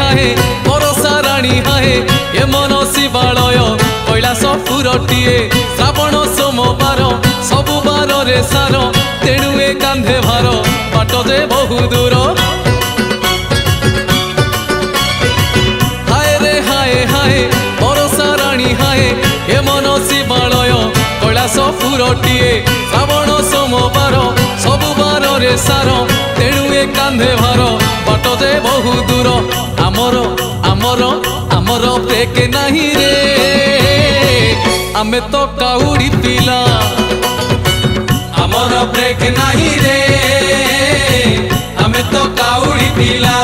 हाहे बरसा राणी हाहे ए मन शिवालय कैलास पुरटिए श्रावण सोमवार सबु बार रे सार तेणु ए कांधे भार बाट जे बहु दूर हाय रे हाय हाय बरसा राणी हाय ए मन शिवालय कैलास पुरटिए श्रावण सोमवार सबु बार रे सार तेणु ए कांधे भार बाट जे बहु दूर आमर आमर आमर ब्रेक नहीं रे आमे तो काउड़ी पिला आमर ब्रेक नहीं रे आमे तो काउड़ी पिला।